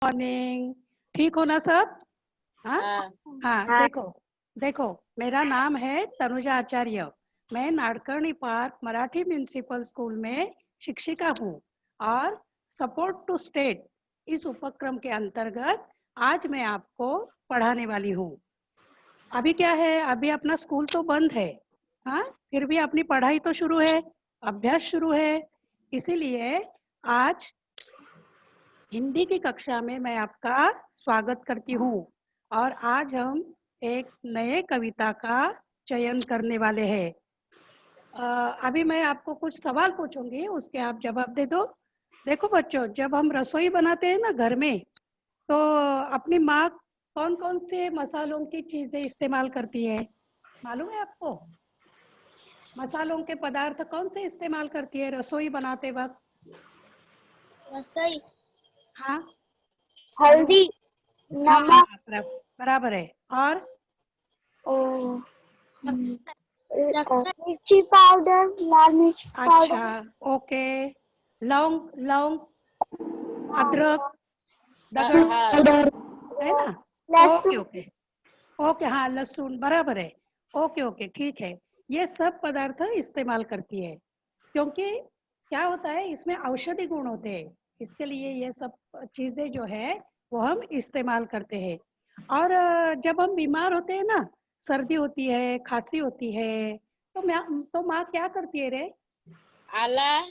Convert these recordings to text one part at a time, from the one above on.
Morning. ठीक हो ना सब? हाँ हाँ। देखो देखो, मेरा नाम है तनुजा आचार्य। मैं Nadkarni park Marathi municipal school में शिक्षिका हूँ और सपोर्ट टू स्टेट इस उपक्रम के अंतर्गत आज मैं आपको पढ़ाने वाली हूँ। अभी क्या है, अभी अपना स्कूल तो बंद है, हाँ, फिर भी अपनी पढ़ाई तो शुरू है, अभ्यास शुरू है। इसीलिए आज हिंदी की कक्षा में मैं आपका स्वागत करती हूँ और आज हम एक नए कविता का चयन करने वाले हैं। अभी मैं आपको कुछ सवाल पूछूंगी, उसके आप जवाब दे दो। देखो बच्चों, जब हम रसोई बनाते हैं ना घर में, तो अपनी माँ कौन कौन से मसालों की चीजें इस्तेमाल करती है, मालूम है आपको? मसालों के पदार्थ कौन से इस्तेमाल करती है रसोई बनाते वक्त? रसोई हाँ, हल्दी, हाँ हाँ नमक, हाँ, बराबर है। और मिर्ची पाउडर, लाल मिर्च अच्छा, पाउडर, ओके। लौंग, लौंग, अदरक, दगड़ है ना? ओके लहसुन। ओके ओके, हाँ लहसुन, बराबर है। ओके ओके, ठीक है। ये सब पदार्थ इस्तेमाल करती है क्योंकि क्या होता है, इसमें औषधि गुण होते हैं, इसके लिए ये सब चीजें जो है वो हम इस्तेमाल करते हैं। और जब हम बीमार होते हैं ना, सर्दी होती है, खांसी होती है, तो माँ क्या करती है रे? आला,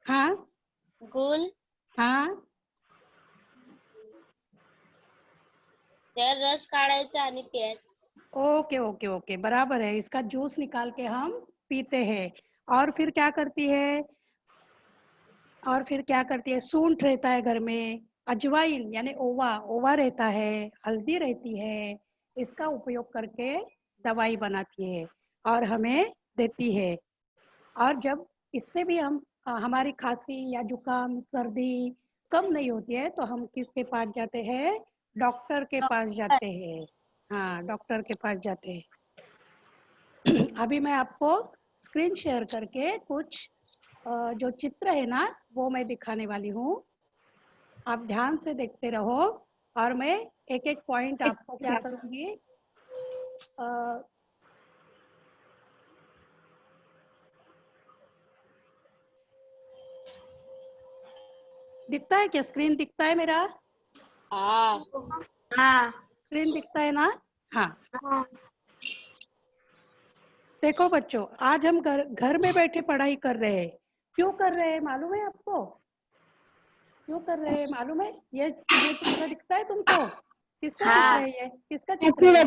हाँ गुल, हाँ, त्यात रस काढायचा आणि प्यायचा। ओके ओके ओके, बराबर है। इसका जूस निकाल के हम पीते हैं। और फिर क्या करती है? और फिर क्या करती है? सूंठ रहता है घर में, अजवाइन यानी ओवा, ओवा रहता है, हल्दी रहती है, इसका उपयोग करके दवाई बनाती है और हमें देती है। और जब इससे भी हम हमारी खांसी या जुकाम सर्दी कम नहीं होती है तो हम किसके पास जाते हैं? डॉक्टर के पास जाते हैं। हाँ, डॉक्टर के पास जाते हैं। अभी मैं आपको स्क्रीन शेयर करके कुछ जो चित्र है ना वो मैं दिखाने वाली हूँ। आप ध्यान से देखते रहो और मैं एक एक पॉइंट आपको क्या करूँगी, दिखता है क्या? स्क्रीन दिखता है मेरा? हाँ स्क्रीन दिखता है ना? हाँ। देखो बच्चों, आज हम घर घर में बैठे पढ़ाई कर रहे हैं। क्यों कर रहे हैं मालूम है आपको? क्यों कर रहे हैं मालूम है? ये चित्र दिखता है तुमको? किसका चित्र है ये? किसका चित्र है ये?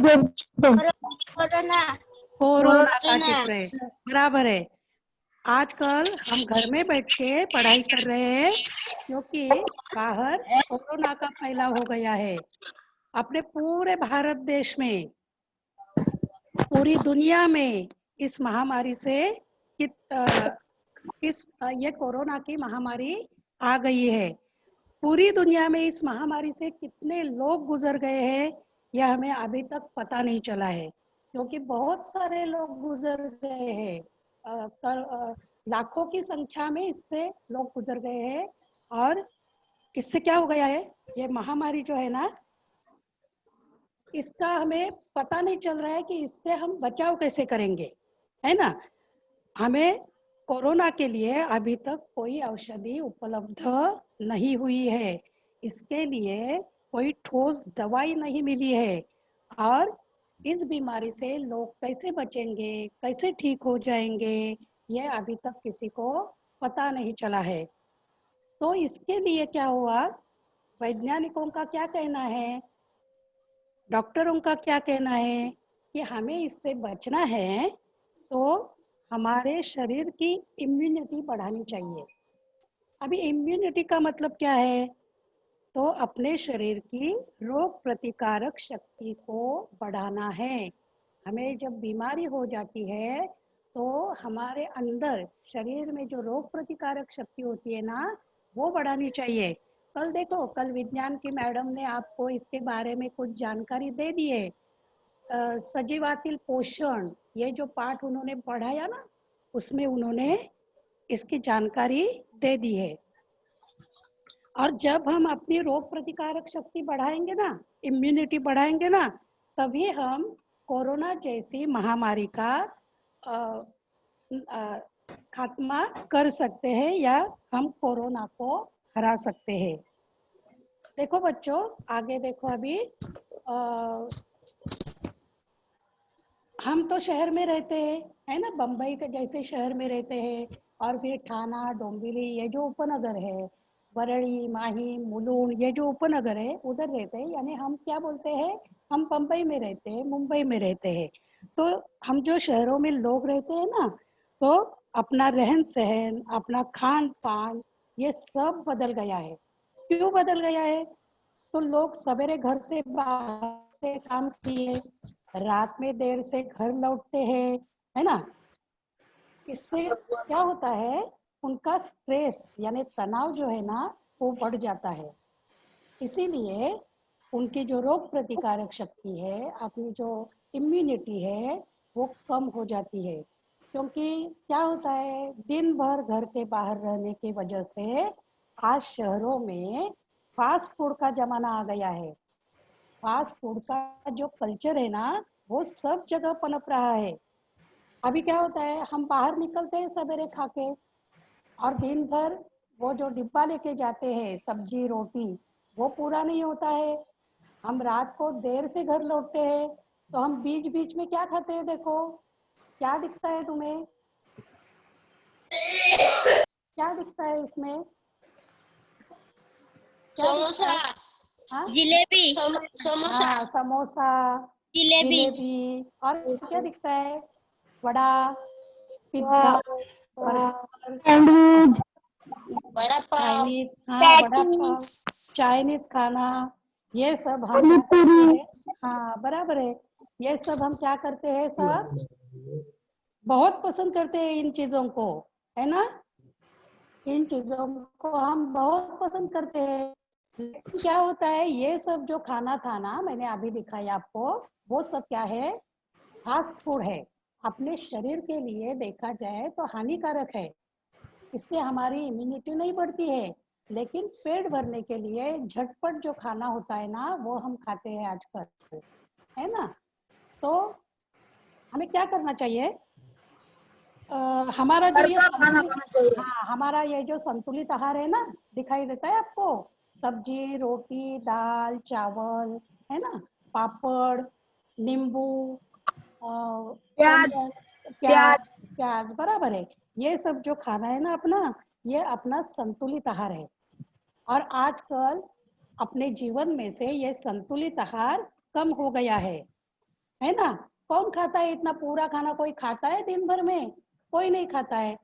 कोरोना कोरोना का चित्र है, बराबर है। आजकल हम घर में बैठ के पढ़ाई कर रहे हैं क्योंकि बाहर कोरोना का फैलाव हो गया है। अपने पूरे भारत देश में, पूरी दुनिया में इस महामारी से ये कोरोना की महामारी आ गई है। पूरी दुनिया में इस महामारी से कितने लोग गुजर गए हैं यह हमें अभी तक पता नहीं चला है, क्योंकि बहुत सारे लोग गुजर गए हैं। लाखों की संख्या में इससे लोग गुजर गए हैं। और इससे क्या हो गया है, ये महामारी जो है ना, इसका हमें पता नहीं चल रहा है कि इससे हम बचाव कैसे करेंगे, है ना? हमें कोरोना के लिए अभी तक कोई औषधि उपलब्ध नहीं हुई है, इसके लिए कोई ठोस दवाई नहीं मिली है। और इस बीमारी से लोग कैसे बचेंगे, कैसे ठीक हो जाएंगे, ये अभी तक किसी को पता नहीं चला है। तो इसके लिए क्या हुआ, वैज्ञानिकों का क्या कहना है, डॉक्टरों का क्या कहना है कि हमें इससे बचना है तो हमारे शरीर की इम्यूनिटी बढ़ानी चाहिए। अभी इम्यूनिटी का मतलब क्या है? तो अपने शरीर की रोग प्रतिकारक शक्ति को बढ़ाना है। हमें जब बीमारी हो जाती है तो हमारे अंदर शरीर में जो रोग प्रतिकारक शक्ति होती है ना, वो बढ़ानी चाहिए। कल देखो, कल विज्ञान की मैडम ने आपको इसके बारे में कुछ जानकारी दे दी है। सजीवातील पोषण, ये जो पाठ उन्होंने पढ़ाया ना, उसमें उन्होंने इसकी जानकारी दे दी है। और जब हम अपनी रोग प्रतिकारक शक्ति बढ़ाएंगे ना, इम्यूनिटी बढ़ाएंगे ना, तभी हम कोरोना जैसी महामारी का अ, अ, खात्मा कर सकते हैं या हम कोरोना को हरा सकते हैं। देखो बच्चों, आगे देखो अभी हम तो शहर में रहते हैं, है ना, बम्बई के जैसे शहर में रहते हैं, और फिर ठाणा, डोंबिवली, ये जो उपनगर है, वरळी, माहीम, मुलुंड, ये जो उपनगर है उधर रहते हैं। यानी हम क्या बोलते हैं, हम बम्बई में रहते हैं, मुंबई में रहते हैं। तो हम जो शहरों में लोग रहते हैं ना, तो अपना रहन सहन, अपना खान पान, ये सब बदल गया है। क्यों बदल गया है? तो लोग सवेरे घर से बाहर से काम किए, रात में देर से घर लौटते हैं, है ना। इससे क्या होता है, उनका स्ट्रेस यानी तनाव जो है ना, वो बढ़ जाता है। इसीलिए उनकी जो रोग प्रतिकारक शक्ति है, अपनी जो इम्यूनिटी है, वो कम हो जाती है। क्योंकि क्या होता है, दिन भर घर के बाहर रहने की वजह से आज शहरों में फास्ट फूड का जमाना आ गया है। फास्ट फूड का जो कल्चर है ना, वो सब जगह पनप रहा है। अभी क्या होता है, हम बाहर निकलते हैं सवेरे खा के, और दिन भर वो जो डिब्बा लेके जाते हैं सब्जी रोटी, वो पूरा नहीं होता है। हम रात को देर से घर लौटते हैं, तो हम बीच बीच में क्या खाते हैं, देखो क्या दिखता है तुम्हें, क्या दिखता है इसमें, क्या दिखता समोसा, है? हाँ जिलेबी, समोसा, हाँ, समोसा, जिलेबी, जिलेबी, और क्या दिखता है, vada, pizza, burger, sandwich, vada pav, Chinese, हाँ वड़ा पाव, पैटीज, चाइनीज खाना, ये सब हम क्या करते पानीपुरी। हैं। हाँ बराबर है, ये सब हम क्या करते हैं, सब बहुत पसंद करते हैं इन चीजों को, है ना। इन चीजों को हम बहुत पसंद करते हैं। लेकिन क्या होता है, ये सब जो खाना था ना, मैंने अभी दिखाया आपको, वो सब क्या है, फास्ट फूड है। अपने शरीर के लिए देखा जाए तो हानिकारक है। इससे हमारी इम्यूनिटी नहीं बढ़ती है। लेकिन पेट भरने के लिए झटपट जो खाना होता है ना, वो हम खाते हैं आजकल, है ना। तो हमें क्या करना चाहिए, हमारा जो घर ये का खाना संतुलित, खाना चाहिए। हाँ हमारा ये जो संतुलित आहार है ना, दिखाई देता है आपको, सब्जी रोटी दाल चावल, है ना, पापड़, नींबू, प्याज, ऑनियन, प्याज, प्याज। प्याज, बराबर है। ये सब जो खाना है ना अपना, ये अपना संतुलित आहार है। और आजकल अपने जीवन में से ये संतुलित आहार कम हो गया है ना। कौन खाता है इतना पूरा खाना, कोई खाता है दिन भर में? कोई नहीं खाता है।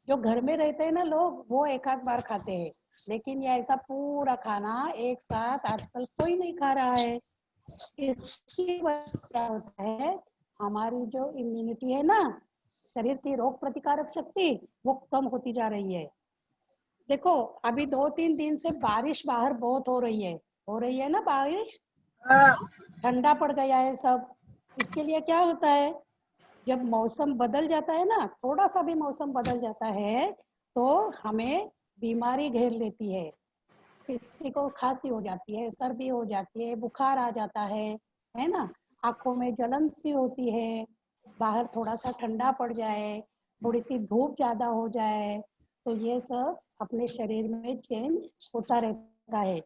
जो घर में रहते हैं ना लोग, वो एक आध बार खाते हैं। लेकिन ये ऐसा पूरा खाना एक साथ आजकल कोई नहीं खा रहा है। इसकी वजह से क्या होता है, हमारी जो इम्यूनिटी है ना, शरीर की रोग प्रतिकारक शक्ति, वो कम होती जा रही है। देखो अभी 2-3 दिन से बारिश बाहर बहुत हो रही है ना बारिश, हाँ, ठंडा पड़ गया है सब। इसके लिए क्या होता है, जब मौसम बदल जाता है ना, थोड़ा सा भी मौसम बदल जाता है, तो हमें बीमारी घेर लेती है। किसी को खांसी हो जाती है, सर्दी हो जाती है, बुखार आ जाता है ना। आंखों में जलन सी होती है, बाहर थोड़ा सा ठंडा पड़ जाए, थोड़ी सी धूप ज्यादा हो जाए, तो ये सब अपने शरीर में चेंज होता रहता है।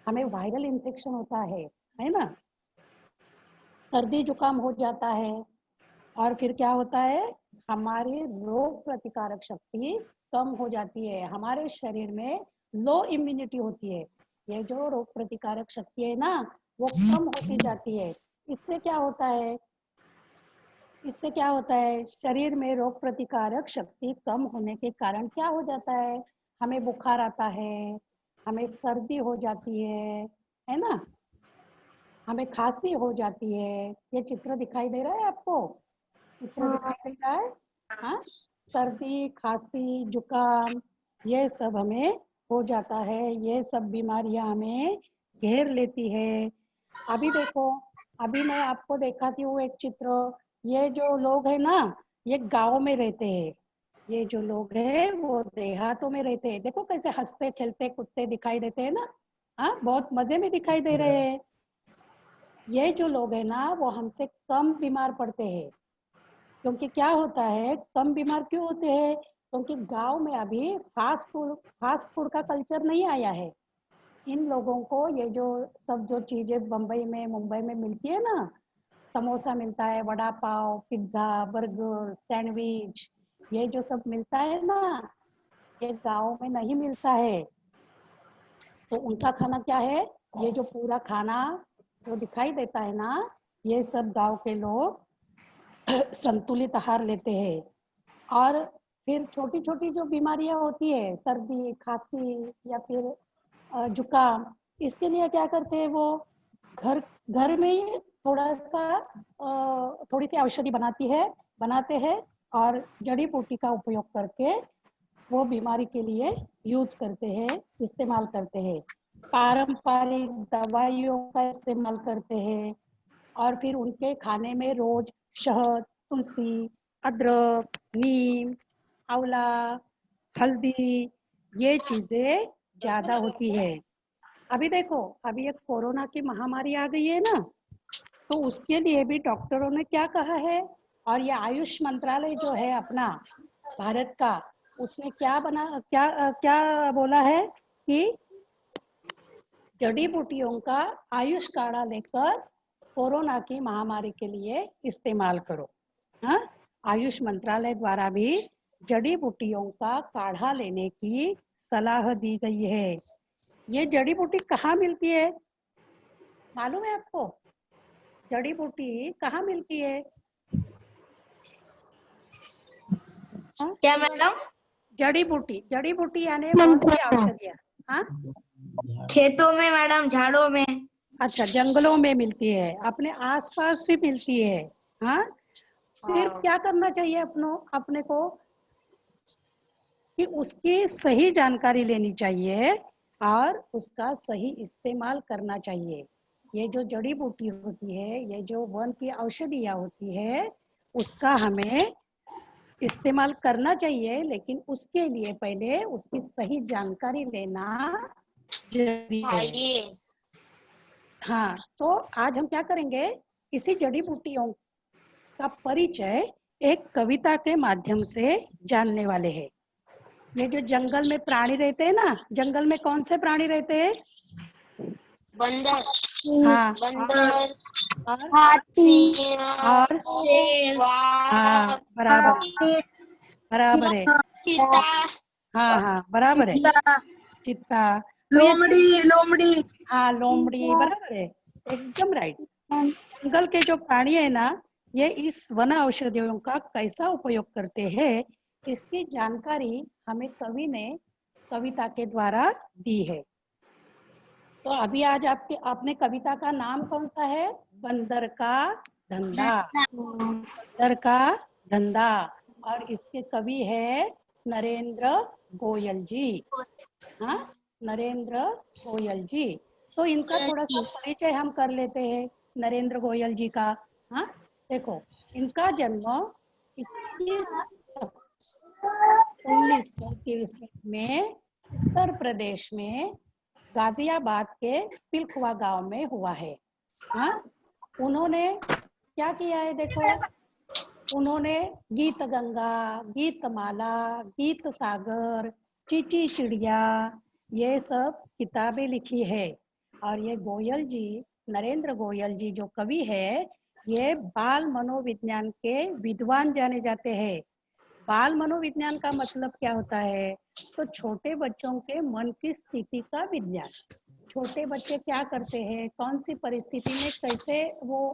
हमें वायरल इन्फेक्शन होता है ना, सर्दी जुकाम हो जाता है। और फिर क्या होता है, हमारी रोग प्रतिकारक शक्ति कम हो जाती है, हमारे शरीर में लो इम्यूनिटी होती है। ये जो रोग प्रतिकारक शक्ति है ना, वो कम होती जाती है। इससे क्या होता है, इससे क्या होता है, शरीर में रोग प्रतिकारक शक्ति कम होने के कारण क्या हो जाता है, हमें बुखार आता है, हमें सर्दी हो जाती है ना, हमें खांसी हो जाती है। ये चित्र दिखाई दे रहा है आपको, चित्र दिखाई दे रहा है। हाँ, सर्दी खांसी जुकाम, ये सब हमें हो जाता है, ये सब बीमारियां हमें घेर लेती है। अभी देखो, अभी मैं आपको दिखाती हूँ एक चित्र। ये जो लोग है ना, ये गांव में रहते हैं, ये जो लोग हैं वो देहातों में रहते हैं, देखो कैसे हंसते खेलते कुत्ते दिखाई देते हैं ना। हाँ, बहुत मजे में दिखाई दे रहे हैं। ये जो लोग हैं ना वो हमसे कम बीमार पड़ते हैं। क्योंकि क्या होता है, कम बीमार क्यों होते हैं? क्योंकि गांव में अभी फास्ट फूड का कल्चर नहीं आया है। इन लोगों को ये जो सब जो चीजें बम्बई में मुंबई में मिलती है ना, समोसा मिलता है, vada pav, pizza, burger, sandwich, ये जो सब मिलता है ना, ये गांव में नहीं मिलता है। तो उनका खाना क्या है? ये जो पूरा खाना जो दिखाई देता है ना, ये सब गांव के लोग संतुलित आहार लेते हैं। और फिर छोटी छोटी जो बीमारियां होती है, सर्दी खांसी या फिर जुकाम, इसके लिए क्या करते हैं वो, घर घर में ही थोड़ा सा थोड़ी सी औषधि बनाते हैं और जड़ी बूटी का उपयोग करके वो बीमारी के लिए यूज करते हैं, इस्तेमाल करते हैं। पारंपरिक दवाइयों का इस्तेमाल करते हैं। और फिर उनके खाने में रोज शहद, तुलसी, अदरक, नीम, आंवला, हल्दी, ये चीजें ज्यादा होती है। अभी देखो, अभी एक कोरोना की महामारी आ गई है ना, तो उसके लिए भी डॉक्टरों ने क्या कहा है, और ये आयुष मंत्रालय जो है अपना भारत का, उसने क्या बोला है कि जड़ी बूटियों का आयुष काढ़ा लेकर कोरोना की महामारी के लिए इस्तेमाल करो। हाँ, आयुष मंत्रालय द्वारा भी जड़ी बूटियों का काढ़ा लेने की सलाह दी गई है। ये जड़ी बूटी कहाँ मिलती है, मालूम है आपको? जड़ी बूटी कहाँ मिलती है? हाँ? क्या मैडम? जड़ी बूटी यानी वन की औषधियाँ। हाँ, खेतों में मैडम, झाड़ों में। अच्छा, जंगलों में मिलती है, अपने आसपास भी मिलती है। हाँ, फिर हाँ। क्या करना चाहिए अपने को कि उसकी सही जानकारी लेनी चाहिए और उसका सही इस्तेमाल करना चाहिए। ये जो जड़ी बूटी होती है, ये जो वन की औषधियाँ होती है, उसका हमें इस्तेमाल करना चाहिए, लेकिन उसके लिए पहले उसकी सही जानकारी लेना जरूरी है। चाहिए। हाँ, तो आज हम क्या करेंगे, इसी जड़ी बूटियों का परिचय एक कविता के माध्यम से जानने वाले हैं। ये जो जंगल में प्राणी रहते हैं ना, जंगल में कौन से प्राणी रहते हैं? बंदर। हाँ, बंदर, और हाथी, और शेर, हाँ, वाघ, बराबर है, बराबर है। चीता, हाँ हाँ, बराबर है, चित्ता। तो ये लोमड़ी, लोमड़ी। हाँ, लोमड़ी, बराबर है, एकदम राइट। जंगल के जो प्राणी है ना, ये इस वन औषधियों का कैसा उपयोग करते हैं, इसकी जानकारी हमें कवि ने कविता के द्वारा दी है। तो अभी आज आपने कविता का नाम कौन सा है? बंदर का धंधा। बंदर का धंधा। और इसके कवि है नरेंद्र गोयल जी। हाँ, नरेंद्र गोयल जी। तो इनका थोड़ा सा परिचय हम कर लेते हैं, नरेंद्र गोयल जी का। हाँ, देखो, इनका जन्म 1963 में उत्तर प्रदेश में गाजियाबाद के पिलखुआ गांव में हुआ है। हाँ, उन्होंने क्या किया है, देखो, उन्होंने गीत गंगा, गीत माला, गीत सागर, चीची चिड़िया, ये सब किताबें लिखी है। और ये गोयल जी, नरेंद्र गोयल जी जो कवि है, ये बाल मनोविज्ञान के विद्वान जाने जाते हैं। बाल मनोविज्ञान का मतलब क्या होता है? तो छोटे बच्चों के मन की स्थिति का विज्ञान। छोटे बच्चे क्या करते हैं, कौन सी परिस्थिति में कैसे वो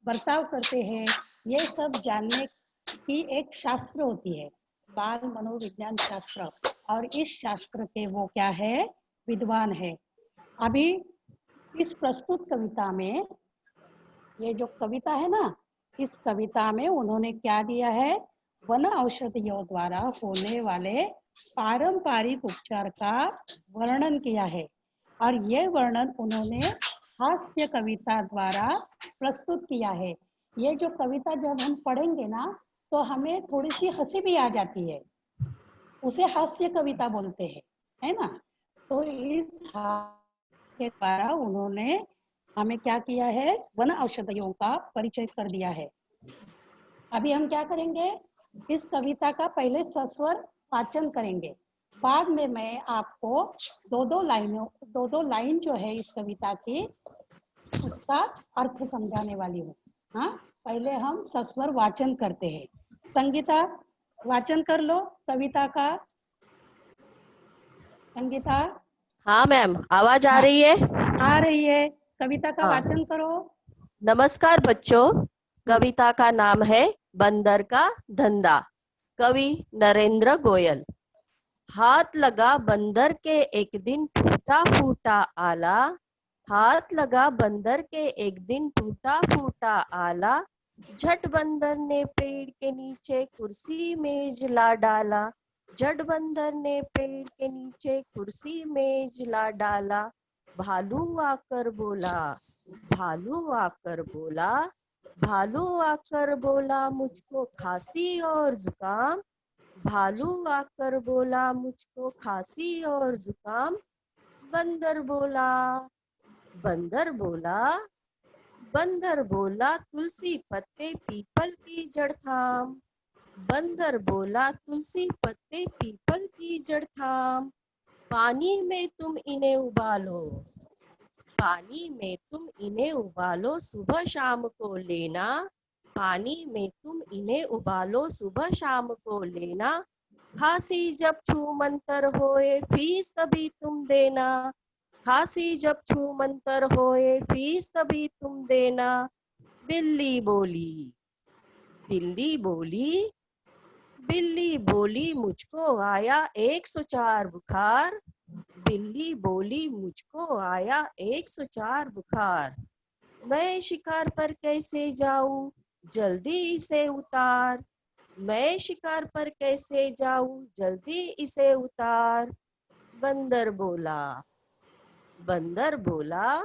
बर्ताव करते हैं, ये सब जानने की एक शास्त्र होती है, बाल मनोविज्ञान शास्त्र। और इस शास्त्र के वो क्या है, विद्वान है। अभी इस प्रस्तुत कविता में, ये जो कविता है ना, इस कविता में उन्होंने क्या दिया है, वन औषधियों द्वारा होने वाले पारंपरिक उपचार का वर्णन किया है। और ये वर्णन उन्होंने हास्य कविता द्वारा प्रस्तुत किया है। ये जो कविता जब हम पढ़ेंगे ना, तो हमें थोड़ी सी हंसी भी आ जाती है, उसे हास्य कविता बोलते हैं, है ना। तो इस के द्वारा उन्होंने हमें क्या किया है, वन औषधियों का परिचय कर दिया है। अभी हम क्या करेंगे, इस कविता का पहले सस्वर वाचन करेंगे, बाद में मैं आपको दो दो लाइन जो है इस कविता की उसका अर्थ समझाने वाली हूँ। हाँ, पहले हम सस्वर वाचन करते हैं। संगीता, वाचन कर लो कविता का। संगीता। हाँ मैम, आवाज आ हाँ, रही है? आ रही है, कविता का हाँ। वाचन करो। नमस्कार बच्चों, कविता का नाम है बंदर का धंधा। कवि नरेंद्र गोयल। हाथ लगा बंदर के एक दिन टूटा फूटा आला, हाथ लगा बंदर के एक दिन टूटा फूटा आला, झट बंदर ने पेड़ के नीचे कुर्सी मेज ला डाला, झट बंदर ने पेड़ के नीचे कुर्सी मेज ला डाला, भालू आकर बोला, भालू आकर बोला, भालू आकर बोला मुझको खांसी और जुकाम, भालू आकर बोला मुझको खांसी और जुकाम, बंदर बोला, बंदर बोला, बंदर बोला तुलसी पत्ते पीपल की जड़ थाम, बंदर बोला तुलसी पत्ते पीपल की जड़ थाम, पानी में तुम इन्हें उबालो, पानी में तुम इन्हें उबालो सुबह शाम को लेना, पानी में तुम इन्हें उबालो सुबह शाम को लेना, खांसी जब छू मंतर होए फीस तभी तुम देना, खांसी जब छू मंतर होए फीस तभी तुम देना, बिल्ली बोली, बिल्ली बोली, बिल्ली बोली मुझको आया 104 बुखार, बिल्ली बोली मुझको आया 104 बुखार, मैं शिकार पर कैसे जाऊं जल्दी इसे उतार, मैं शिकार पर कैसे जाऊं जल्दी इसे उतार, बंदर बोला, बंदर बोला,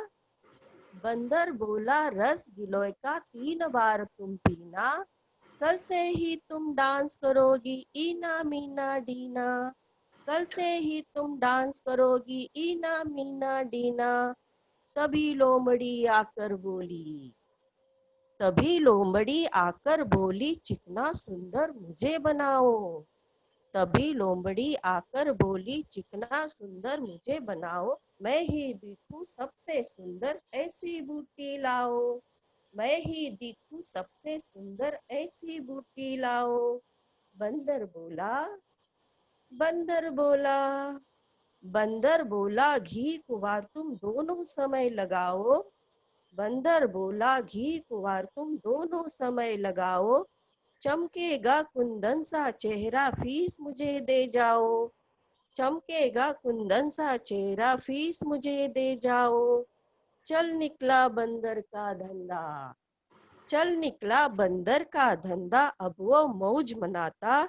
बंदर बोला रस गिलोय का 3 बार तुम पीना, कल से ही तुम डांस करोगी ईना मीना डीना, कल से ही तुम डांस करोगी ईना मीना डीना, तभी लोमड़ी आकर बोली, तभी लोमड़ी आकर बोली चिकना सुंदर मुझे बनाओ, तभी लोमड़ी आकर बोली चिकना सुंदर मुझे बनाओ, मैं ही दिखूं सबसे सुंदर ऐसी बूटी लाओ, मैं ही दिखूं सबसे सुंदर ऐसी बूटी लाओ, बंदर बोला, बंदर बोला, बंदर बोला घी कुंवार तुम दोनों समय लगाओ, बंदर बोला घी कुंवार तुम दोनों समय लगाओ, चमकेगा कुंदन सा चेहरा फीस मुझे दे जाओ, चमकेगा कुंदन सा चेहरा फीस मुझे दे जाओ, चल निकला बंदर का धंधा, चल निकला बंदर का धंधा अब वो मौज मनाता,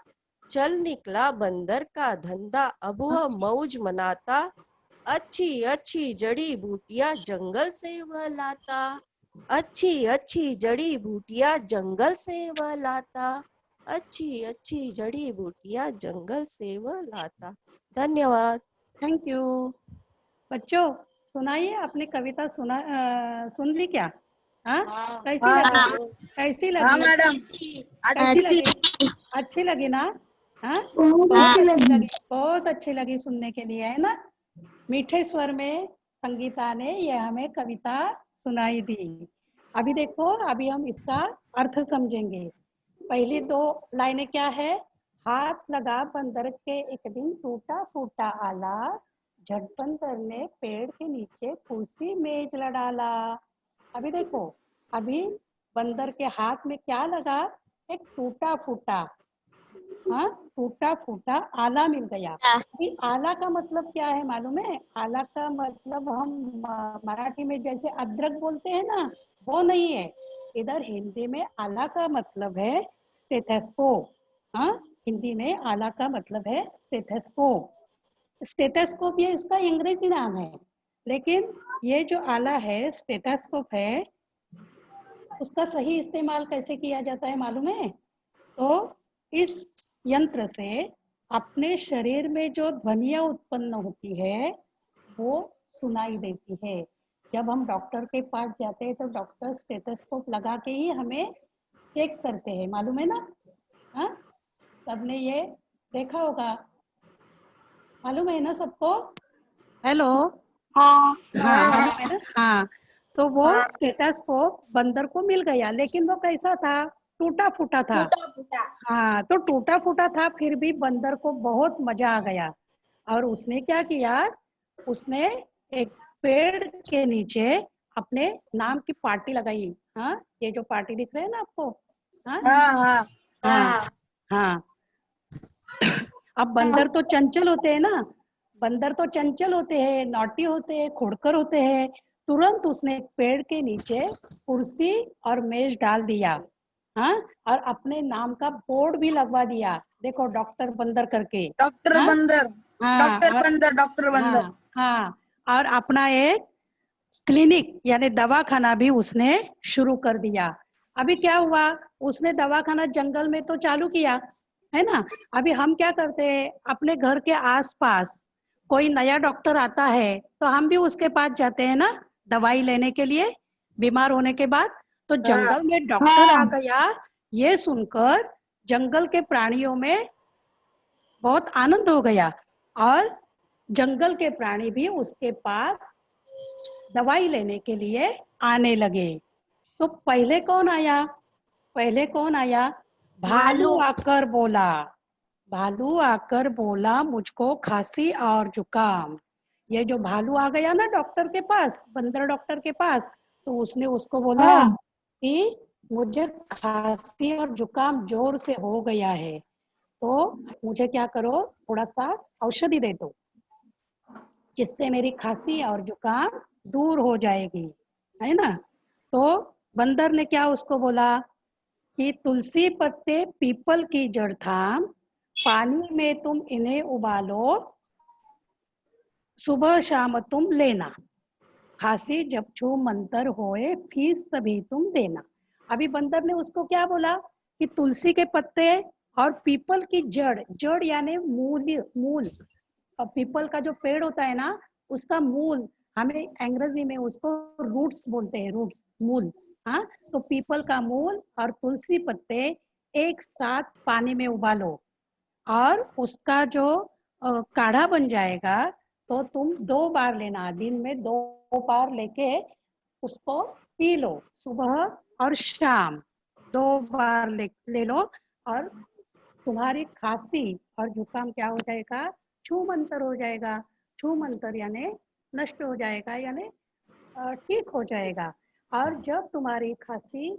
चल निकला बंदर का धंधा अब वो मौज मनाता, अच्छी अच्छी जड़ी बूटियां जंगल से वह लाता, अच्छी अच्छी जड़ी बूटियां जंगल से वह लाता, अच्छी अच्छी जड़ी बूटियां जंगल से वह लाता। धन्यवाद। Thank you. बच्चों, सुनाइए, आपने कविता सुन ली क्या? हाँ, कैसी लगी? कैसी हाँ लगी? मैडम। कैसी लगी? अच्छी लगी ना? हाँ, बहुत अच्छी लगी, बहुत अच्छी लगी सुनने के लिए, है ना। मीठे स्वर में संगीता ने ये हमें कविता सुनाई दी। अभी देखो, अभी हम इसका अर्थ समझेंगे। पहली 2 लाइनें क्या है? हाथ लगा बंदर के एक दिन टूटा फूटा आला, झट बंदर ने पेड़ के नीचे कुर्सी मेज ला डाला। अभी देखो, अभी बंदर के हाथ में क्या लगा? एक टूटा फूटा, हाँ, टूटा फूटा आला मिल गया। अभी आला का मतलब क्या है मालूम है? आला का मतलब हम मराठी में जैसे अदरक बोलते हैं ना, वो नहीं है। इधर हिंदी में आला का मतलब है स्टेथोस्कोप। हाँ, हिंदी में आला का मतलब है स्टेथोस्कोप। स्टेथोस्कोप ये इसका अंग्रेजी नाम है, लेकिन ये जो आला है स्टेथोस्कोप है, उसका सही इस्तेमाल कैसे किया जाता है मालूम है? तो इस यंत्र से अपने शरीर में जो ध्वनियां उत्पन्न होती है वो सुनाई देती है। जब हम डॉक्टर के पास जाते हैं तो डॉक्टर स्टेथोस्कोप लगा के ही हमें चेक करते हैं, मालूम है ना? हाँ, सबने ये देखा होगा, मालूम है ना सबको? हेलो, हाँ हाँ मालूम है ना? हाँ, तो वो हाँ। स्टेथोस्कोप बंदर को मिल गया, लेकिन वो कैसा था? टूटा फूटा था। फूटा फूटा। हाँ, तो टूटा फूटा था, फिर भी बंदर को बहुत मजा आ गया। और उसने क्या किया? उसने एक पेड़ के नीचे अपने नाम की पार्टी लगाई। हाँ, ये जो पार्टी दिख रहे है ना आपको? हाँ हाँ हाँ हाँ हाँ। अब बंदर तो चंचल होते हैं ना, बंदर तो चंचल होते हैं, नॉटी होते हैं, खुड़कर होते हैं। तुरंत उसने एक पेड़ के नीचे कुर्सी और मेज डाल दिया। हाँ, और अपने नाम का बोर्ड भी लगवा दिया, देखो डॉक्टर बंदर करके। डॉक्टर हाँ बंदर। हाँ डॉक्टर और बंदर डॉक्टर बंदर। हाँ हाँ, और अपना एक क्लिनिक यानी दवाखाना भी उसने शुरू कर दिया। अभी क्या हुआ? उसने दवाखाना जंगल में तो चालू किया, है ना? अभी हम क्या करते हैं, अपने घर के आसपास कोई नया डॉक्टर आता है तो हम भी उसके पास जाते हैं ना, दवाई लेने के लिए, बीमार होने के बाद। तो हाँ जंगल में डॉक्टर आ हाँ। गया, ये सुनकर जंगल के प्राणियों में बहुत आनंद हो गया, और जंगल के प्राणी भी उसके पास दवाई लेने के लिए आने लगे। तो पहले कौन आया? पहले कौन आया? भालू भालू। आकर बोला। भालू आकर बोला, मुझको खांसी और जुकाम। ये जो भालू आ गया ना डॉक्टर के पास, बंदर डॉक्टर के पास, तो उसने उसको बोला हाँ कि मुझे खांसी और जुकाम जोर से हो गया है, तो मुझे क्या करो, थोड़ा सा औषधि दे दो, जिससे मेरी खांसी और जुकाम दूर हो जाएगी, है ना? तो बंदर ने क्या उसको बोला कि तुलसी पत्ते पीपल की जड़ थाम, पानी में तुम इन्हें उबालो, सुबह शाम तुम लेना, खांसी जब छू मंतर होए, फीस तभी तुम देना। अभी बंदर ने उसको क्या बोला कि तुलसी के पत्ते और पीपल की जड़, जड़ यानी मूल, मूल, और पीपल का जो पेड़ होता है ना, उसका मूल, हमें अंग्रेजी में उसको रूट्स बोलते हैं, रूट्स, मूल। हाँ, तो पीपल का मूल और तुलसी पत्ते एक साथ पानी में उबालो, और उसका जो काढ़ा बन जाएगा, तो तुम 2 बार लेना, दिन में 2 बार लेके उसको पी लो, सुबह और शाम 2 बार ले लो, और तुम्हारी खांसी और जुकाम क्या हो जाएगा? छू मंतर हो जाएगा। छू मंतर यानी नष्ट हो जाएगा, यानी ठीक हो जाएगा। और जब तुम्हारी खांसी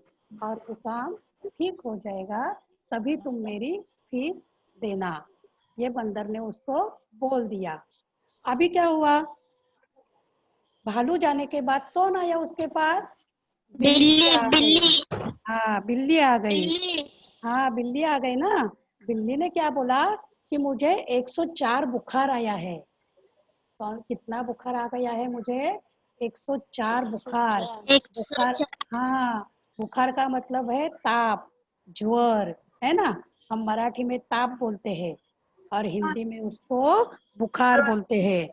और जुकाम ठीक हो जाएगा, तभी तुम मेरी फीस देना। ये बंदर ने उसको बोल दिया। अभी क्या हुआ? भालू जाने के बाद कौन आया उसके पास? बिल्ली बिल्ली आ गई। बिल्ली हाँ, बिल्ली आ गई। बिल्ली। हाँ, बिल्ली आ गई ना। बिल्ली ने क्या बोला कि मुझे 104 बुखार आया है। कौन, कितना बुखार आ गया है मुझे? 104 बुखार। एक सौ बुखार, चार। हाँ, बुखार का मतलब है ताप, ज्वर, है ना? हम मराठी में ताप बोलते हैं और हिंदी में उसको बुखार बोलते हैं।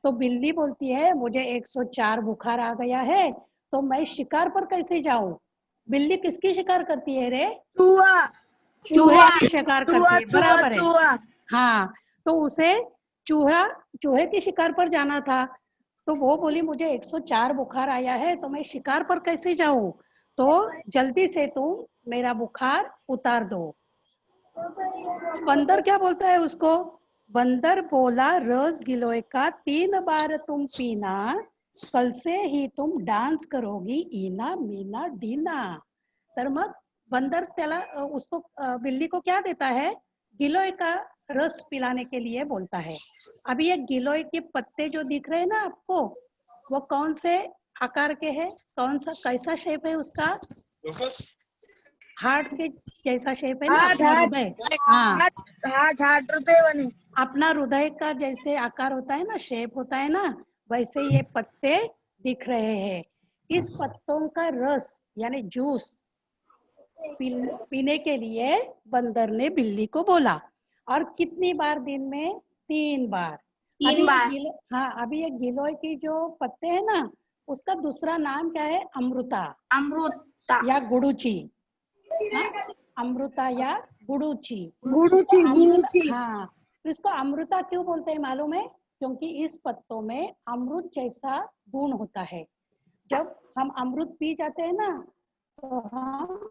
तो बिल्ली बोलती है मुझे 104 बुखार आ गया है, तो मैं शिकार पर कैसे जाऊं? बिल्ली किसकी शिकार करती है रे? चूहा चूहे चूहा की शिकार चूहा करती है, चूहा बराबर है। चूहा। हाँ, तो उसे चूहा, चूहे की शिकार पर जाना था, तो वो बोली मुझे 104 बुखार आया है, तो मैं शिकार पर कैसे जाऊं? तो जल्दी से तुम मेरा बुखार उतार दो। तो बंदर क्या बोलता है उसको? बंदर बोला, रस गिलोय का 3 बार तुम पीना, कल से ही तुम डान्स करोगी इना मीना डीना। तर मग बंदर त्याला उसको बिल्ली को क्या देता है? गिलोय का रस पिलाने के लिए बोलता है। अभी ये गिलोय के पत्ते जो दिख रहे हैं ना आपको, वो कौन से आकार के हैं? कौन सा, कैसा शेप है उसका? हार्ट के जैसा शेप है ना हाथ अपना हाथ हृदय। हाँ, हाथ हाथ हाथ रुपए बने। अपना हृदय का जैसे आकार होता है ना, शेप होता है ना, वैसे ये पत्ते दिख रहे हैं। इस पत्तों का रस यानी जूस पीने के लिए बंदर ने बिल्ली को बोला। और कितनी बार दिन में? 3 बार। अभी हाँ, अभी ये गिलोय की जो पत्ते हैं ना, उसका दूसरा नाम क्या है? अमृता अमृता या गुडुची। हाँ, अमृता या गुडुची। गुरुची हाँ, तो इसको अमृता क्यों बोलते हैं मालूम है? क्योंकि इस पत्तों में अमृत जैसा गुण होता है। जब हम अमृत पी जाते हैं ना, तो हम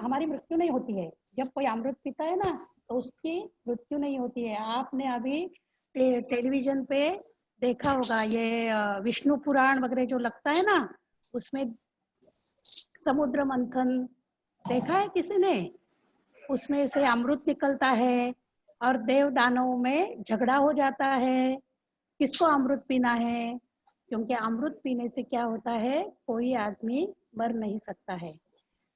हमारी मृत्यु नहीं होती है। जब कोई अमृत पीता है ना, तो उसकी मृत्यु नहीं होती है। आपने अभी टेलीविजन पे देखा होगा, ये विष्णु पुराण वगैरह जो लगता है ना, उसमें समुद्र मंथन देखा है किसी ने? उसमें से अमृत निकलता है और देव दानव में झगड़ा हो जाता है, किसको अमृत पीना है। क्योंकि अमृत पीने से क्या होता है, कोई आदमी मर नहीं सकता है।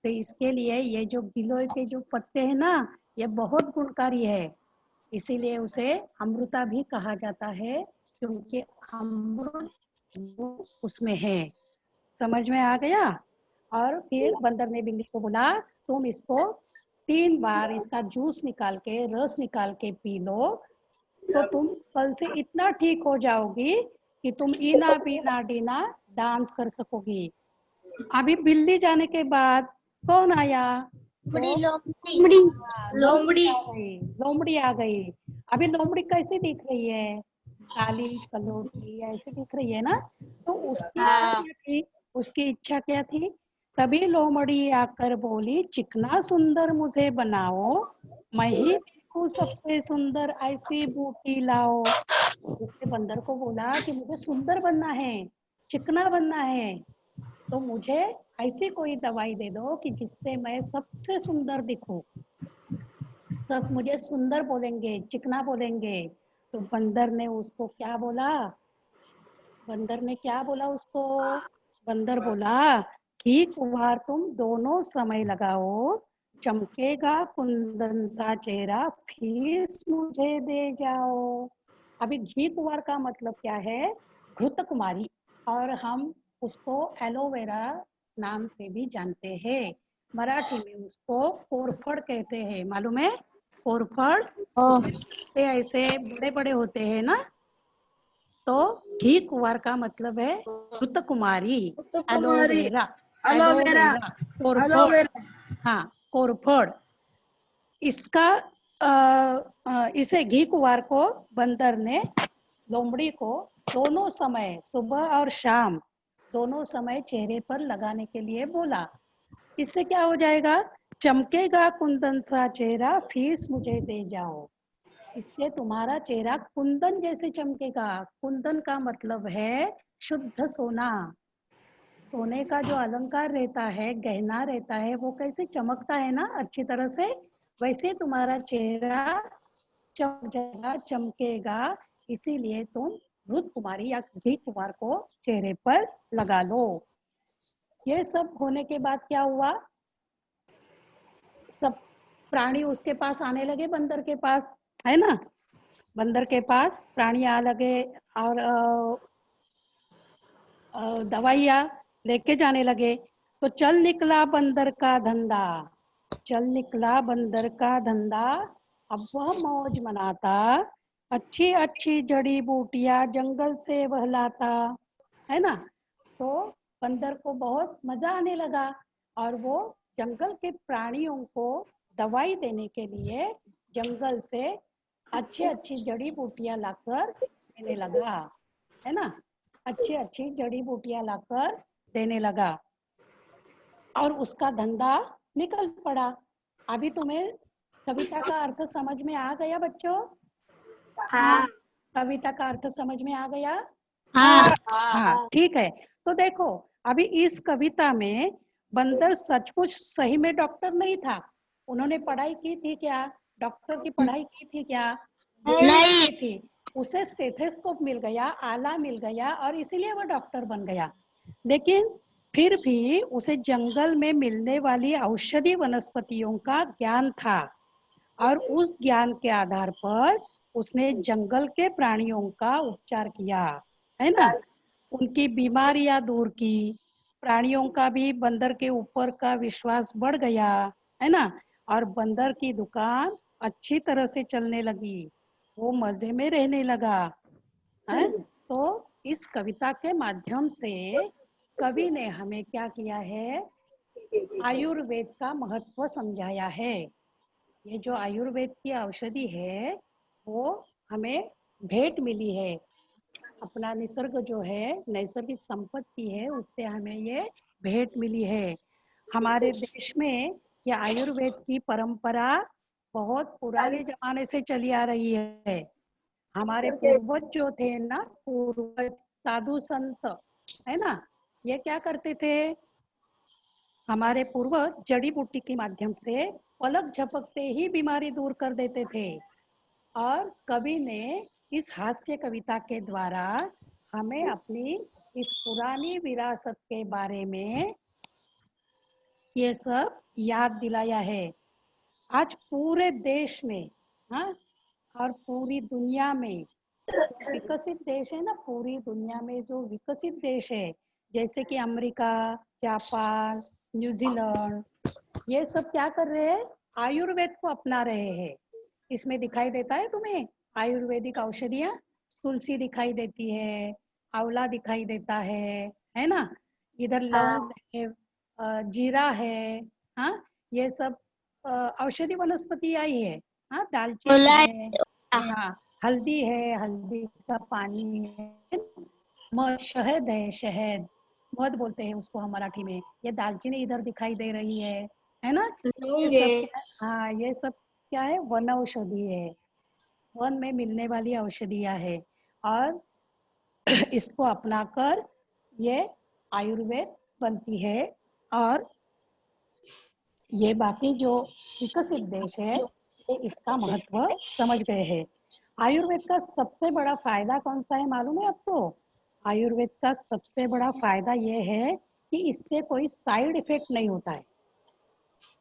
तो इसके लिए ये जो गिलोय के जो पत्ते हैं ना, ये बहुत गुणकारी है, इसीलिए उसे अमृता भी कहा जाता है, क्योंकि अमृत उसमें है। समझ में आ गया? और फिर बंदर ने बिल्ली को बोला, तुम इसको 3 बार इसका जूस निकाल के, रस निकाल के पी लो, तो तुम कल से इतना ठीक हो जाओगी कि तुम इना पीना डीना डांस कर सकोगी। अभी बिल्ली जाने के बाद कौन आया? लोमड़ी आ गई। लोमड़ी आ गई। अभी लोमड़ी कैसी दिख रही है? काली कलोटी ऐसे दिख रही है ना। तो उसकी इच्छा क्या थी? उसकी इच्छा क्या थी? तभी लोमड़ी आकर बोली, चिकना सुंदर मुझे बनाओ, मैं ही देखूं सबसे सुंदर, ऐसी बूटी लाओ। उसने बंदर को बोला कि मुझे सुंदर बनना है, चिकना बनना है, तो मुझे ऐसी कोई दवाई दे दो कि जिससे मैं सबसे सुंदर दिखूं, सब मुझे सुंदर बोलेंगे, चिकना बोलेंगे। तो बंदर ने उसको क्या बोला? बंदर ने क्या बोला उसको? बंदर बोला कि कुम्हार तुम दोनों समय लगाओ, चमकेगा कुंदन सा चेहरा, फीस मुझे दे जाओ। अभी घी कुंवर का मतलब क्या है? घृत कुमारी, और हम उसको एलोवेरा नाम से भी जानते हैं। मराठी में उसको कोरफड कहते हैं, मालूम है? कोरफड, उसमें पत्ते ऐसे बड़े बड़े होते हैं ना। तो घी कुंवर का मतलब है घृत कुमारी, एलोवेरा। एलोवेरा कोरफड, हाँ कोरफड। इसका इसे घी कुंवर को बंदर ने लोमड़ी को दोनों समय, सुबह और शाम, दोनों समय चेहरे पर लगाने के लिए बोला। इससे क्या हो जाएगा? चमकेगा कुंदन सा चेहरा, फीस मुझे दे जाओ। इससे तुम्हारा चेहरा कुंदन जैसे चमकेगा। कुंदन का मतलब है शुद्ध सोना। सोने का जो अलंकार रहता है, गहना रहता है, वो कैसे चमकता है ना अच्छी तरह से, वैसे तुम्हारा चेहरा चमक जाएगा, चमकेगा। इसीलिए तुम घृत कुमारी या घी कुमार को चेहरे पर लगा लो। ये सब होने के बाद क्या हुआ? सब प्राणी उसके पास आने लगे, बंदर के पास, है ना। बंदर के पास प्राणी आ लगे और दवाइयाँ लेके जाने लगे। तो चल निकला बंदर का धंधा, चल निकला बंदर का धंधा। अब वह मौज मनाता, अच्छी अच्छी जड़ी बूटियां जंगल से वह लाता, है ना। तो बंदर को बहुत मजा आने लगा और वो जंगल के प्राणियों को दवाई देने के लिए जंगल से अच्छी अच्छी जड़ी बूटियां लाकर देने लगा, है ना। अच्छी अच्छी जड़ी बूटियां लाकर देने लगा और उसका धंधा निकल पड़ा। अभी तुम्हें कविता का अर्थ समझ में आ गया बच्चों? हाँ कविता का अर्थ समझ में आ गया? हाँ हाँ, ठीक है। तो देखो, अभी इस कविता में बंदर सचमुच सही में डॉक्टर नहीं था। उन्होंने पढ़ाई की थी क्या? डॉक्टर की पढ़ाई की थी क्या? नहीं थी। उसे स्टेथोस्कोप मिल गया, आला मिल गया और इसीलिए वो डॉक्टर बन गया। लेकिन फिर भी उसे जंगल में मिलने वाली औषधि वनस्पतियों का ज्ञान था और उस ज्ञान के आधार पर उसने जंगल के प्राणियों का उपचार किया, है ना। उनकी बीमारियां दूर की, प्राणियों का भी बंदर के ऊपर का विश्वास बढ़ गया, है ना, और बंदर की दुकान अच्छी तरह से चलने लगी, वो मजे में रहने लगा है। तो इस कविता के माध्यम से कवि ने हमें क्या किया है, आयुर्वेद का महत्व समझाया है। ये जो आयुर्वेद की औषधि है वो हमें भेंट मिली है, अपना निसर्ग जो है, नैसर्गिक संपत्ति है, उससे हमें ये भेंट मिली है। हमारे देश में ये आयुर्वेद की परंपरा बहुत पुराने जमाने से चली आ रही है। हमारे पूर्वज जो थे ना, पूर्वज साधु संत, है ना, ये क्या करते थे, हमारे पूर्वज जड़ी बूटी के माध्यम से पलक झपकते ही बीमारी दूर कर देते थे। और कवि ने इस हास्य कविता के द्वारा हमें अपनी इस पुरानी विरासत के बारे में ये सब याद दिलाया है। आज पूरे देश में, हाँ, और पूरी दुनिया में, विकसित देश है ना, पूरी दुनिया में जो विकसित देश है, जैसे कि अमेरिका, जापान, न्यूजीलैंड, ये सब क्या कर रहे हैं, आयुर्वेद को अपना रहे हैं। इसमें दिखाई देता है तुम्हें आयुर्वेदिक औषधियाँ, तुलसी दिखाई देती है, आंवला दिखाई देता है ना, इधर लौंग है, जीरा है, हाँ, ये सब औषधि वनस्पति आई है। हाँ, दालचीनी है, हाँ, हल्दी है, हल्दी का पानी है, मध, शहद है, शहद, मध बोलते हैं उसको हम मराठी में। ये दालचीनी इधर दिखाई दे रही है ना, ये सब क्या, हाँ, ये सब क्या है, वन औषधि है, वन में मिलने वाली औषधियाँ है। और इसको अपनाकर ये आयुर्वेद बनती है। और ये बाकी जो विकसित देश है ये इसका महत्व समझ गए हैं। आयुर्वेद का सबसे बड़ा फायदा कौन सा है मालूम है आपको? आयुर्वेद का सबसे बड़ा फायदा ये है कि इससे कोई साइड इफेक्ट नहीं होता है।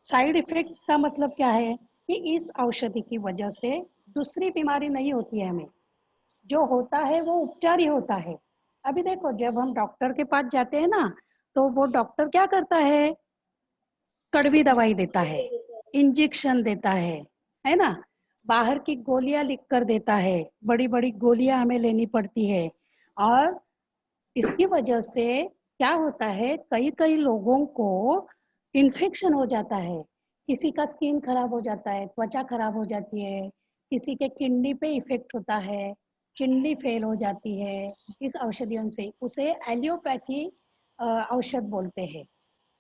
साइड इफेक्ट का मतलब क्या है कि इस औषधि की वजह से दूसरी बीमारी नहीं होती है हमें, जो होता है वो उपचार ही होता है। अभी देखो, जब हम डॉक्टर के पास जाते हैं ना, तो वो डॉक्टर क्या करता है, कड़वी दवाई देता है, इंजेक्शन देता है ना, बाहर की गोलियां लिख कर देता है, बड़ी बड़ी गोलियां हमें लेनी पड़ती है। और इसकी वजह से क्या होता है, कई कई लोगों को इन्फेक्शन हो जाता है, किसी का स्किन खराब हो जाता है, त्वचा खराब हो जाती है, किसी के किडनी पे इफेक्ट होता है, किडनी फेल हो जाती है इस औषधियों से, उसे एलियोपैथी औषध बोलते हैं।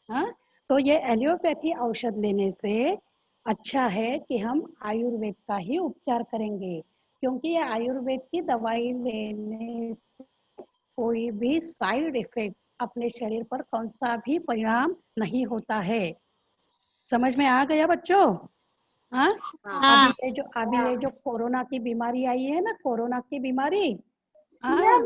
हाँ, तो ये एलियोपैथी औषध लेने से अच्छा है कि हम आयुर्वेद का ही उपचार करेंगे, क्योंकि ये आयुर्वेद की दवाई लेने से कोई भी साइड इफेक्ट अपने शरीर पर कौन सा भी परिणाम नहीं होता है। समझ में आ गया बच्चों? हाँ, अभी ये जो कोरोना की बीमारी आई है ना, कोरोना की बीमारी, हाँ,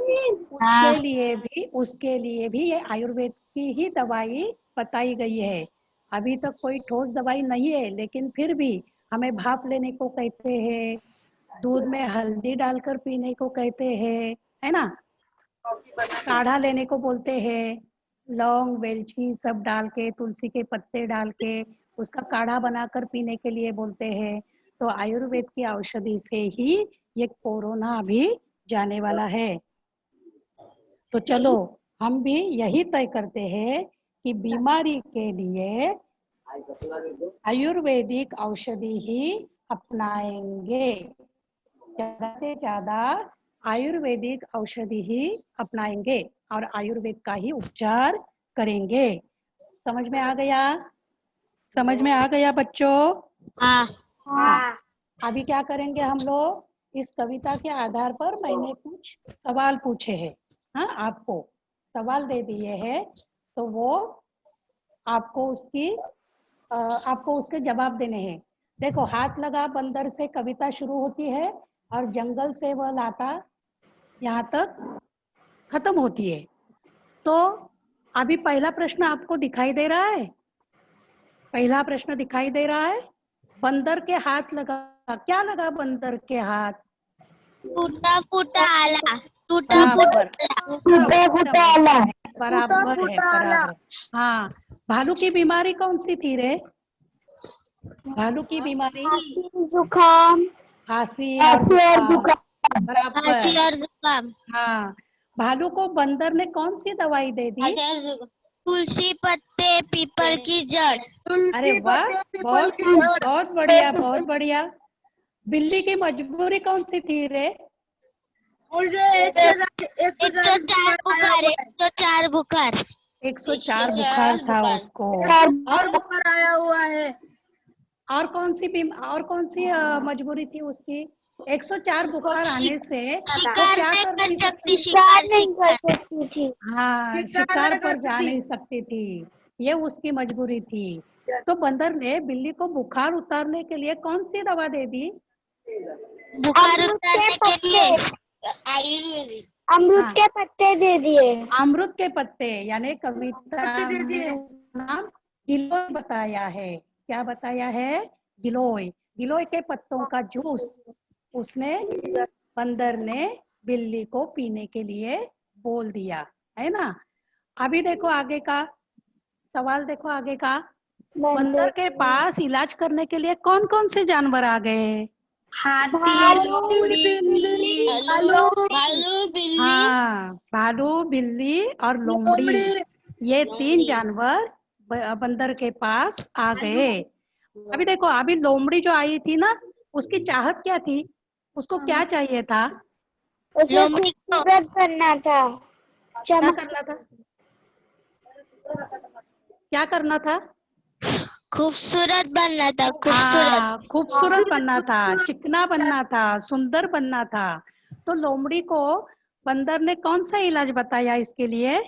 उसके लिए भी ये आयुर्वेद की ही दवाई बताई गई है। अभी तक कोई ठोस दवाई नहीं है, लेकिन फिर भी हमें भाप लेने को कहते हैं, दूध में हल्दी डालकर पीने को कहते हैं, है ना, काढ़ा लेने को बोलते हैं, लौंग वेलची सब डाल के, तुलसी के पत्ते डाल के उसका काढ़ा बनाकर पीने के लिए बोलते हैं। तो आयुर्वेद की औषधि से ही ये कोरोना भी जाने वाला है। तो चलो हम भी यही तय करते हैं कि बीमारी के लिए आयुर्वेदिक औषधि ही अपनाएंगे, ज्यादा से ज्यादा आयुर्वेदिक औषधि ही अपनाएंगे और आयुर्वेद का ही उपचार करेंगे। समझ में आ गया? समझ में आ गया बच्चों? हाँ, अभी क्या करेंगे हम लोग, इस कविता के आधार पर मैंने कुछ सवाल पूछे हैं। हाँ, आपको सवाल दे दिए हैं, तो वो आपको उसके जवाब देने हैं। देखो, हाथ लगा बंदर से कविता शुरू होती है और जंगल से वह लाता यहाँ तक खत्म होती है। तो अभी पहला प्रश्न आपको दिखाई दे रहा है? पहला प्रश्न दिखाई दे रहा है, बंदर के हाथ लगा, क्या लगा बंदर के हाथ? टूटा फूटा आला, बराबर, बराबर है, बराबर। हाँ, भालू की बीमारी कौन सी थी रे? भालू की बीमारी जुकाम, खांसी और जुकाम, बराबर। खांसी और जुकाम। हाँ, भालू को बंदर ने कौन सी दवाई दे दी? तुलसी पत्ते, पीपल की जड़। अरे वाह, बहुत बहुत बढ़िया, बहुत बढ़िया। बिल्ली की मजबूरी कौन सी थी रे? 104 बुखार, 104 बुखार। 104 बुखार था उसको। और बुखार आया हुआ है। और कौन सी मजबूरी थी उसकी? 104 बुखार आने से वो शिकार क्या नहीं कर कर नहीं सकती, सकती? शिकार नहीं कर सकती थी। हाँ, शिकार पर जा नहीं सकती थी, ये उसकी मजबूरी थी। तो बंदर ने बिल्ली को बुखार उतारने के लिए कौन सी दवा दे दी? बुखार उतारने के लिए आयुर्वेदिक अमरूद के पत्ते दे दिए। अमरूद के पत्ते, यानी कविता में उसका नाम गिलोय बताया है। क्या बताया है? गिलोय। गिलोय के पत्तों का जूस उसने बंदर ने बिल्ली को पीने के लिए बोल दिया, है ना। अभी देखो आगे का सवाल, देखो आगे का। बंदर के पास इलाज करने के लिए कौन कौन से जानवर आ गए? हाथी, लोमड़ी, बिल्ली, भालू, बिल्ली, हाँ, भालू, बिल्ली और लोमड़ी, ये 3 जानवर बंदर के पास आ गए। अभी देखो, अभी लोमड़ी जो आई थी ना, उसकी चाहत क्या थी? उसको क्या चाहिए था? उसे खूबसूरत करना था। क्या करना था? क्या करना था? खूबसूरत बनना था, खूबसूरत। हाँ, खूबसूरत बनना था, चिकना बनना था, सुंदर बनना था। तो लोमड़ी को बंदर ने कौन सा इलाज बताया इसके लिए?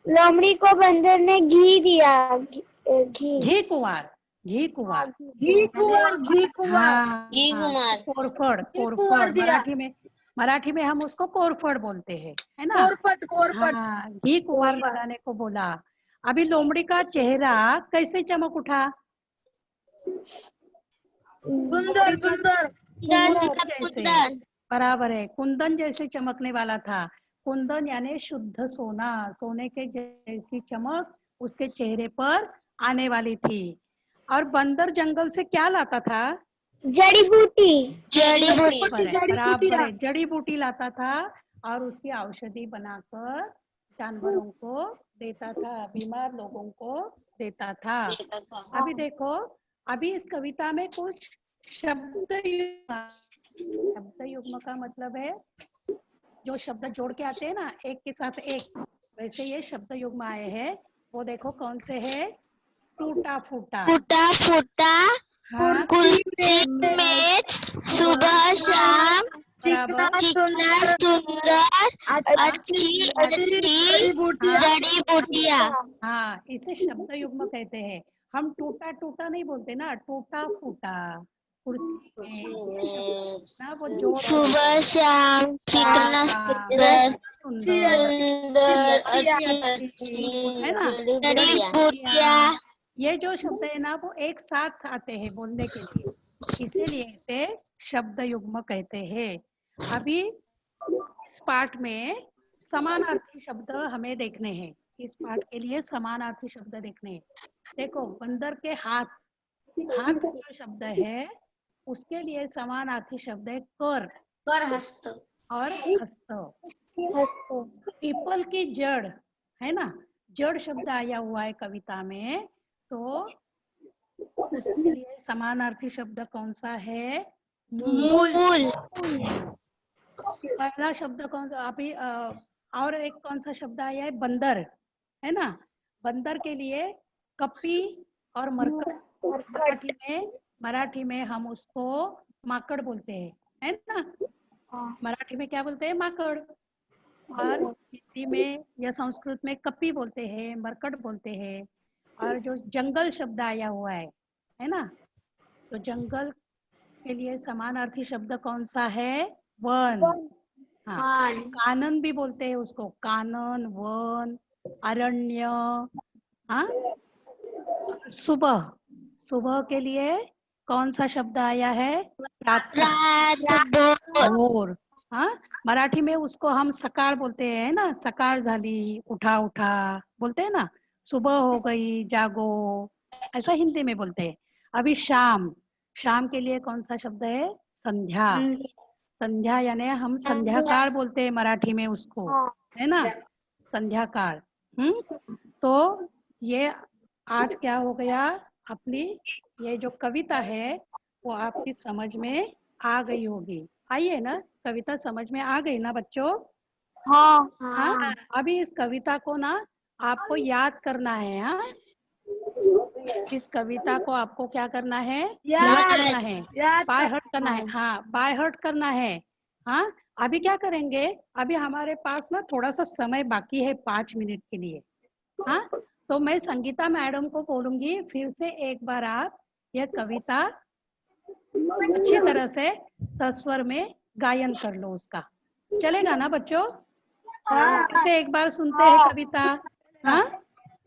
लोमड़ी को बंदर ने घी दिया, घी। घी कुंवार, घी कुंवार। हाँ, घी कुमार। कोरफड, कोरफड मराठी में हम उसको कोरफड बोलते हैं, है ना। हाँ, घी कुंवार लगाने को बोला। अभी लोमड़ी का चेहरा कैसे चमक उठा? सुंदर, सुंदर, कुंदन जैसे, बराबर है, कुंदन जैसे चमकने वाला था। कुंदन यानी शुद्ध सोना, सोने के जैसी चमक उसके चेहरे पर आने वाली थी। और बंदर जंगल से क्या लाता था? जड़ी बूटी, जड़ी बराबर है, जड़ी बूटी लाता था और उसकी औषधि बनाकर जानवरों को देता था, बीमार लोगों को देता था। अभी देखो, अभी इस कविता में कुछ शब्द युग्म का मतलब है जो शब्द जोड़ के आते हैं ना, एक के साथ एक, वैसे ये शब्द युग्म आए हैं। वो देखो कौन से है? टूटा फूटा, फूटा फूटा, हाँ, कुर्सी मेज, सुबह शाम, चिकना सुंदर, अच्छी अच्छी जड़ी बूटियाँ। हाँ, इसे शब्द युग्म कहते हैं। हम टूटा टूटा नहीं बोलते ना, टूटा फूटा, कुर्सी में ना, वो जोड़ सुबह शाम, चिकना सुंदर, सुंदर, अच्छी है ना, जड़ी बूटियाँ। ये जो शब्द है ना, वो एक साथ आते हैं बोलने के लिए, इसीलिए इसे शब्द युग्म कहते हैं। अभी इस पाठ में समानार्थी शब्द हमें देखने हैं। इस पाठ के लिए समानार्थी शब्द देखने हैं। देखो, बंदर के हाथ, हाथ जो शब्द है उसके लिए समानार्थी शब्द है कर हस्त और हस्त। पीपल की जड़, है ना, जड़ शब्द आया हुआ है कविता में, तो उसके लिए समानार्थी शब्द कौन सा है? मूल। पहला शब्द कौन सा? अभी और एक कौन सा शब्द आया है? बंदर, है ना। बंदर के लिए कपी और मरकट, मराठी में हम उसको माकड़ बोलते हैं, है ना। मराठी में क्या बोलते हैं? माकड़। और हिंदी में या संस्कृत में कपी बोलते हैं, मरकट बोलते हैं। और जो जंगल शब्द आया हुआ है ना, तो जंगल के लिए समानार्थी शब्द कौन सा है? वन। हाँ, कानन भी बोलते हैं उसको, कानन, वन, अरण्य। हाँ, सुबह, सुबह के लिए कौन सा शब्द आया है? प्रातः, भोर। हाँ, मराठी में उसको हम सकाळ बोलते हैं ना, सकाळ झाली, उठा उठा बोलते हैं ना, सुबह हो गई, जागो, ऐसा हिंदी में बोलते हैं। अभी शाम, शाम के लिए कौन सा शब्द है? संध्या। संध्या यानी हम संध्या काल बोलते हैं मराठी में उसको, है ना, संध्या काल। तो ये आज क्या हो गया, अपनी ये जो कविता है वो आपकी समझ में आ गई होगी। आई है ना, कविता समझ में आ गई ना बच्चों? हाँ। अभी इस कविता को ना आपको याद करना है। हाँ, इस कविता को आपको क्या करना है? याद करना है, बाय हार्ट करना है। हाँ, बाय हार्ट करना है। हाँ, अभी क्या करेंगे, अभी हमारे पास ना थोड़ा सा समय बाकी है 5 मिनट के लिए। हाँ, तो मैं संगीता मैडम को बोलूंगी फिर से एक बार आप यह कविता अच्छी तरह से सस्वर में गायन कर लो उसका। चलेगा ना बच्चों? फिर से एक बार सुनते हैं कविता। हाँ,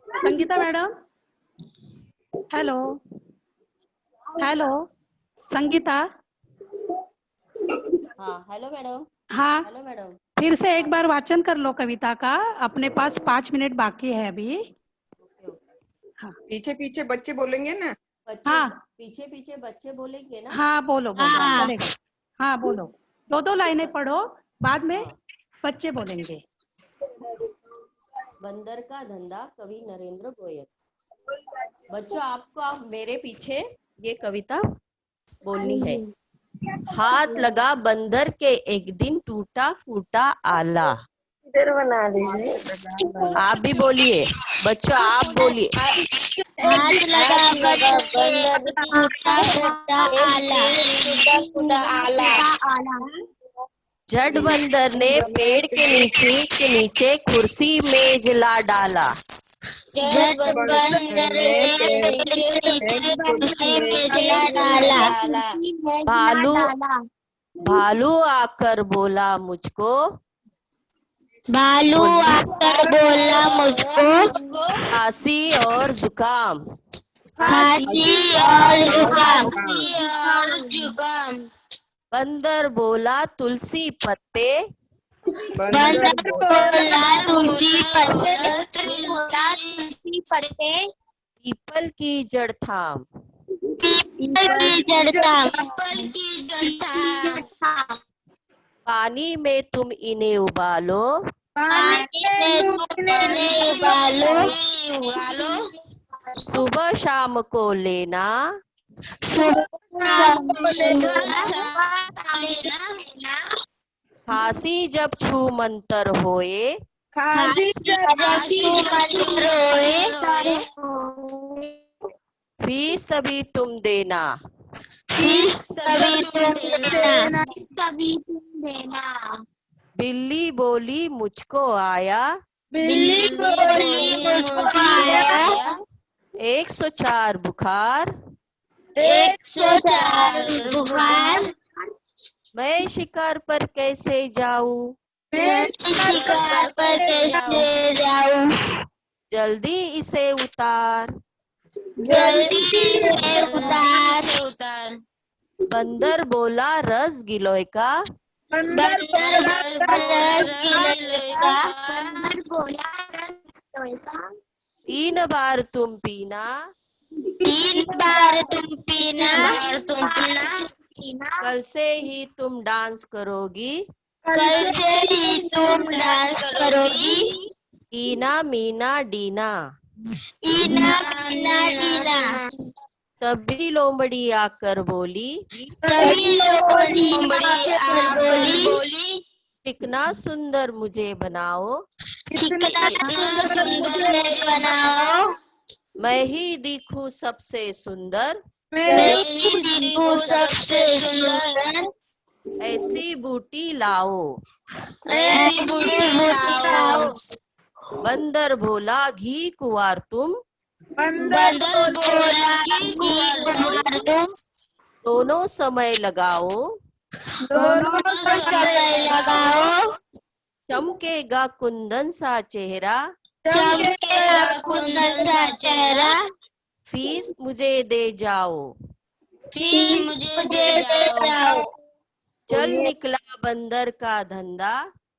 Sangeeta madam, hello hello, Sangeeta. हाँ, हेलो मैडम। हाँ, हेलो मैडम। फिर से एक बार वाचन कर लो कविता का, अपने पास 5 मिनट बाकी है अभी। हाँ, पीछे पीछे बच्चे बोलेंगे ना? बच्चे, हाँ, पीछे पीछे बच्चे बोलेंगे ना? हाँ बोलो बोलो, चलेगा। हाँ बोलो, 2-2 लाइनें पढ़ो, बाद में हाँ। बच्चे बोलेंगे। बंदर का धंधा, कवि नरेंद्र गोयल। बच्चों, आपको मेरे पीछे ये कविता बोलनी है। हाथ लगा बंदर के, एक दिन टूटा फूटा आला। इधर बना दीजिए। आप भी बोलिए बच्चों, आप बोलिए। हाथ लगा बंदर टूटा फूटा आला, टूटा फूटा आला। जड़ बंदर ने पेड़ के नीचे कुर्सी मेज ला डाला। जब बंदर ने पेड़ के नीचे मेजला डाला, भालू भालू आकर बोला मुझको, भालू आकर बोला मुझको, खांसी और जुकाम। खांसी और जुकाम। बंदर बोला तुलसी पत्ते, बंदर बोला तुलसी पत्ते, पीपल की जड़ थाम। पीपल की जड़ था। पानी में तुम इन्हें उबालो, पानी में तुम इन्हें उबालो, सुबह शाम को लेना। सुबह को लेना। खांसी जब छू मंतर होए, खांसी जब मंत्र होए, फीस तभी तुम देना। फीस तभी तुम देना। बिल्ली बोली मुझको आया, बिल्ली बोली मुझको आया 104 बुखार। 104 बुखार। मैं शिकार पर कैसे जाऊं, मैं शिकार पर कैसे जाऊं, जल्दी इसे उतार। जल्दी से उतार। बंदर बोला रस गिलोय का, बंदर बोला 3 बार तुम पीना। 3 बार तुम पीना। कल से ही तुम डांस करोगी, कल से ही तुम डांस करोगी। ईना मीना डीना। ईना मीना डीना। तभी लोमड़ी आकर बोली, तभी लोमड़ी आकर बोली, कितना सुंदर मुझे बनाओ, कितना सुंदर बनाओ। मैं ही दिखूं सबसे सुंदर, मैं ही दिखूं सबसे सुंदर। ऐसी बूटी लाओ। ऐसी बूटी लाओ। बंदर बोला घी कुंवार तुम, बंदर बोला घी तुम, दोनों समय लगाओ। दोनों समय लगाओ। चमकेगा कुंदन सा चेहरा, चमकेगा कुंदन सा चेहरा। फीस मुझे दे जाओ। फीस मुझे दे जाओ। चल निकला बंदर का धंधा,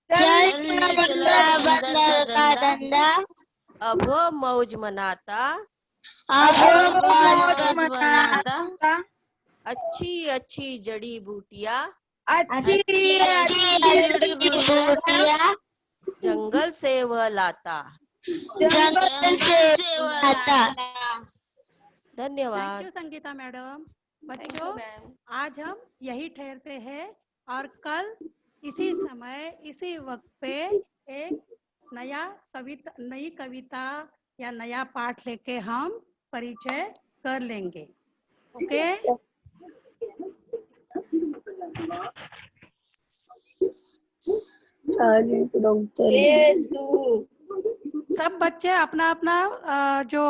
चल निकला बंदर का धंधा, अब मौज मनाता, अब मौज मनाता, अच्छी अच्छी जड़ी बूटियाँ अच्छी जड़ी बूटियाँ जंगल से वह लाता। जंगल से लाता। धन्यवाद। Thank you Sangeeta madam. Thank बच्चों, यू मैम। आज हम यही ठहरते हैं और कल इसी समय इसी वक्त पे एक नई कविता या नया पाठ लेके हम परिचय कर लेंगे। ओके? सब बच्चे अपना अपना जो